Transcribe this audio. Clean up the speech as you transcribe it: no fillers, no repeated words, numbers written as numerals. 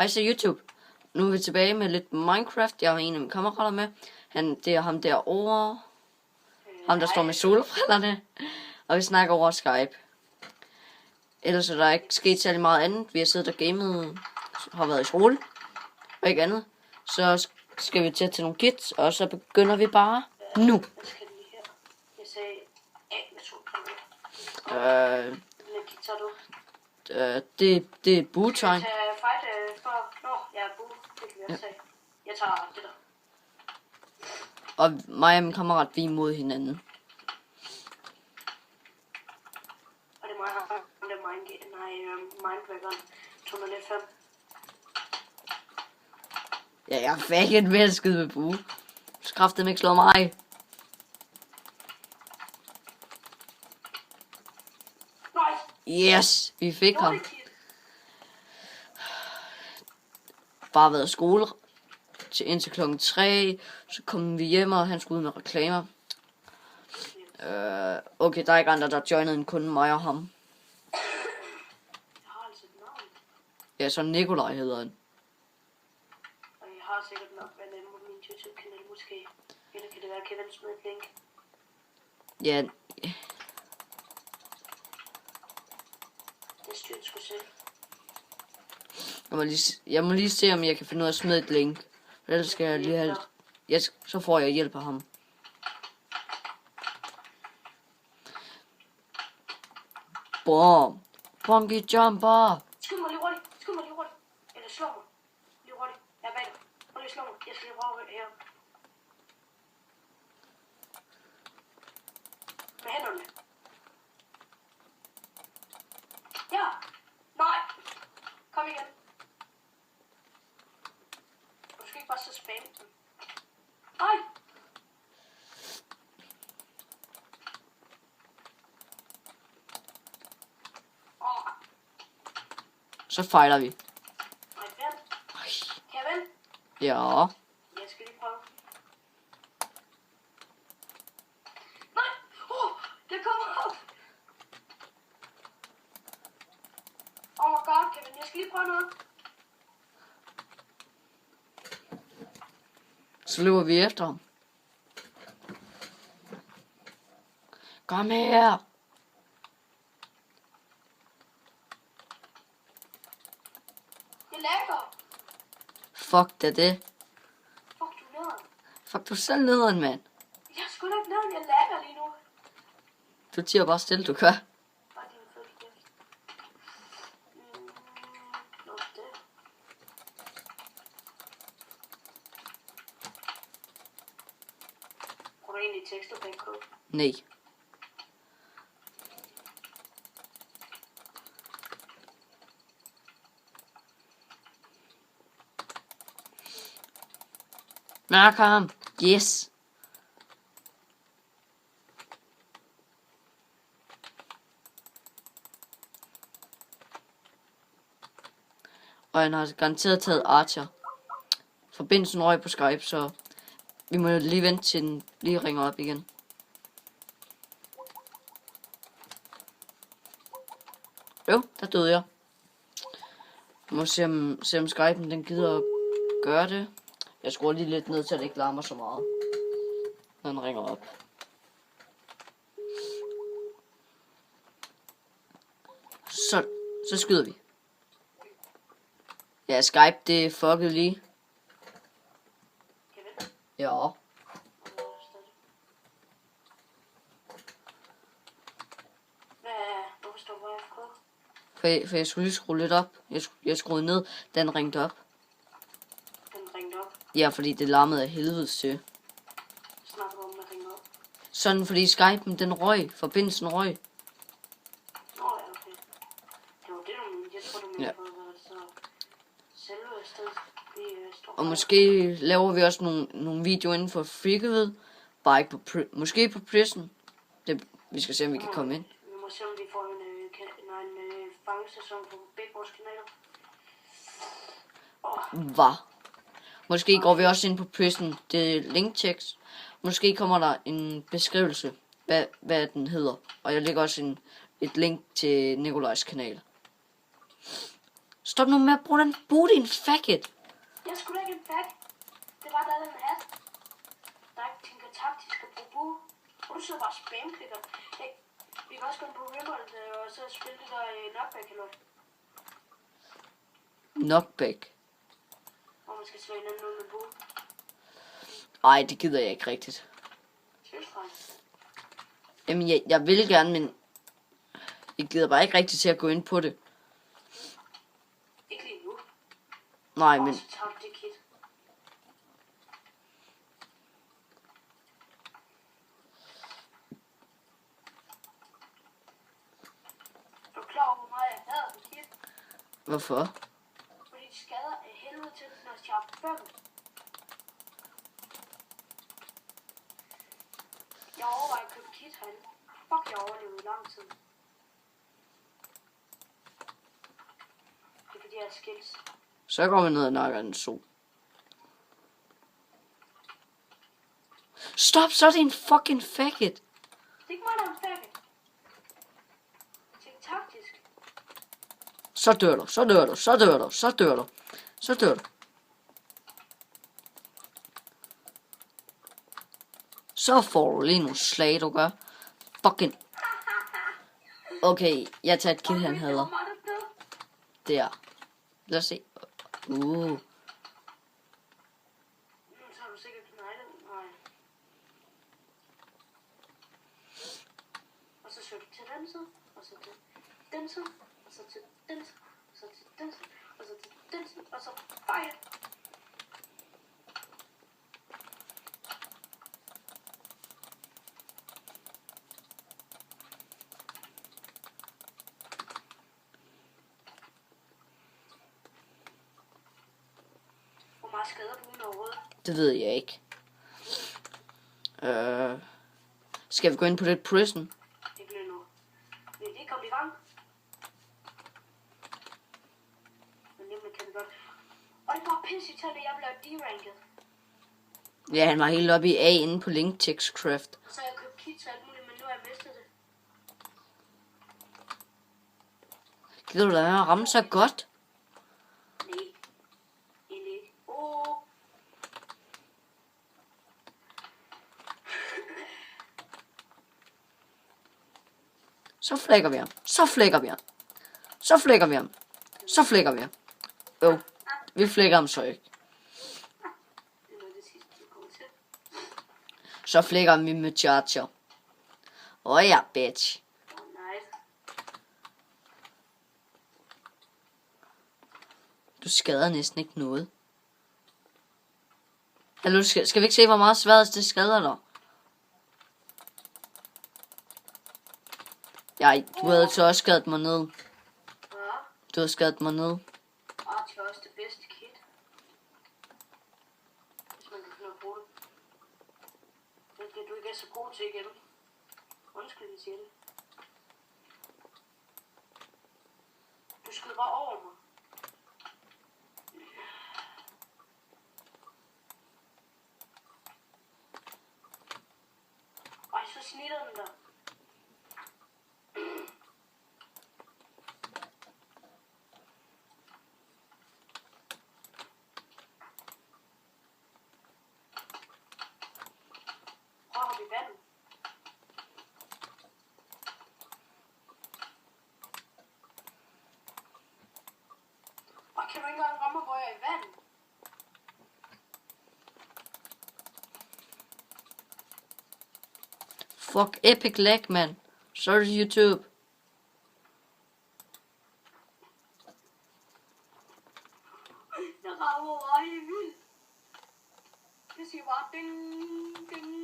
Hej så YouTube. Nu er vi tilbage med lidt Minecraft. Jeg har en af mine kammerater med. Det er ham derovre. Ham der står med solbrillerne. Og vi snakker over Skype. Ellers er der ikke sket særlig meget andet. Vi har siddet og gamet, har været i skole og ikke andet. Så skal vi til at tage nogle kits, og så begynder vi bare nu. Det er boo-time. Jeg tager det der. Og mig og min kammerat, vi er imod hinanden. Og det er mig, der Mindbreakeren 205. Ja, jeg fik et mere skid med boo. Kraften ikke slår mig. Yes, vi fik ham. Bare været i skole indtil klokken 3. Så kom vi hjem, og han skulle ud med reklamer. Okay, der er ikke andre, der joinede en kun mig og ham. Ja, så Nikolaj hedder han. Og jeg har sikkert nok været inde på min YouTube-kanal måske. Eller kan det være Kevin smed et link? Ja. Det styrer sgu selv. Jeg må lige se, om jeg kan finde ud af at smide et link. For ellers skal jeg lige have... så får jeg hjælp af ham. Bom. Bungee jumper. Skyd mig lige hurtigt. Eller slå mig. Lige hurtigt. Jeg er bag dig. Prøv lige at slå mig. Jeg skal lige prøve her. Med hænderne. Ja. Nej. Kom igen. Du skal ikke bare så spamme den. Nej. Så fejler vi. Kevin? Ja. Jeg skal lige prøve. Nej! Det kommer op! Oh my god, Kevin, jeg skal lige prøve noget. Så løber vi efter ham. Kom her. Det lagger. Fuck det. Fuck, du er nederen. Fuck, du er selv nederen, mand. Jeg er sgu da ikke nederen, jeg lagger lige nu. Du tiger bare stille, du gør. Bare din fede kæft. Nå, det. Bruger du egentlig tekster på en kode? Nej. Mærk ham. Yes. Og han har garanteret taget Archer. Forbindelsen røg på Skype, så vi må lige vente til den lige ringer op igen. Jo, der døde jeg. Jeg må se om Skype'en den gider at gøre det. Jeg skruer lige lidt ned, så det ikke larmer så meget, når den ringer op. Så skyder vi. Ja, Skype, det er fucket lige. Kevin? Ja. Hvorfor står du AFK? For jeg skulle lige skrue lidt op. Jeg skruede ned, den ringte op. Den ringte op. Ja, fordi det larmede af helvedes til. Snakker du om, der ringer op? Sådan, fordi Skype'en den røg. Forbindelsen røg. Nå, ja, okay. Det var det, du mente. Jeg tror, du mente på, hvad det så selve stedet står. Og måske laver vi også nogle videoer inden for Freakaved. Bare ikke på måske på Prison. Vi skal se, om vi kan komme ind. Vi må se, om vi får en fangesæson på begge vores kanaler. Hvad? Måske går vi også ind på Prison. Det er linktekst. Måske kommer der en beskrivelse, hvad den hedder. Og jeg lægger også et link til Nikolajs kanal. Stop nu med at bruge den. Brug din faggot. Jeg skulle da ikke en fag. Det var der den hat. Der ikke tænker taktisk at bruge bue. Og du sidder bare og spamklikker. Hey, vi kan også gå ind på Rimbold og så spille det der knockback eller Knockback. hvor man skal slå hinanden ud med bue. Ej, det gider jeg ikke rigtigt. Tilstrejt. Jamen, jeg vil gerne, men jeg gider bare ikke rigtigt til at gå ind på det. Ikke lige nu. Nej, Og men så tager du det kit. Er du klar over, hvor meget jeg hader det kit? hvorfor? Fordi de skader af helvede til, når de har 5. Jeg overvejer at købe kit herinde. Fuck, jeg overlevede i lang tid. Det er fordi, jeg er skills. Så går vi ned og nakker en sol. Stop, så er det en fucking faggot. Det er ikke mig, der er en faggot. Tænk taktisk. Så dør du, så dør du, så dør du, så dør du. Så dør du. Så får du lige nogle slag, du gør. Fucking. Okay, jeg tager et kid, han hader. Hvor meget er det? Der. Lad os se. Så har du sikkert knejlet. Nej. Og så søger du til den side, og så til den side, og så til den side, og så til den side, og så til den side, og så fire. Hvor meget skader du overhovedet? Det ved jeg ikke. Skal vi gå ind på det prison? Ikke lige nu. Vi er lige kommet i gang. Men lige med kan vi godt. Og det var pisse til, at jeg blev D-ranket. Ja, han var helt oppe i A inde på Linktexcraft. Og så har jeg købt kits og alt muligt, men nu har jeg mistet det. Gider du da være at ramme så godt? Nej. Egentlig ikke. Så flækker vi ham. Så flækker vi ham. Så flækker vi ham. Så flækker vi ham. Jo, vi flækker ham så ikke. Det er noget det sidste, vi kommer til. Så flækker vi med Charger. Ja, bitch. Nice. Du skader næsten ikke noget. Hallo, skal vi ikke se, hvor meget svært det skader dig? Ja, du havde så også skadet mig ned. Hvad? Du har skadet mig ned. Archie er også det bedste kit. Hvis man kan finde at bruge det. Det du ikke er så god til igen. Undskyld, jeg siger det. Du skød bare over mig. Ej, så snitter den der. Prøv at hoppe i vandet. Og kan du ikke engang ramme, hvor jeg er i vandet? Fuck, epic lag, man. Sorry, YouTube. Jeg rammer bare helt vildt. Det siger bare ding, ding,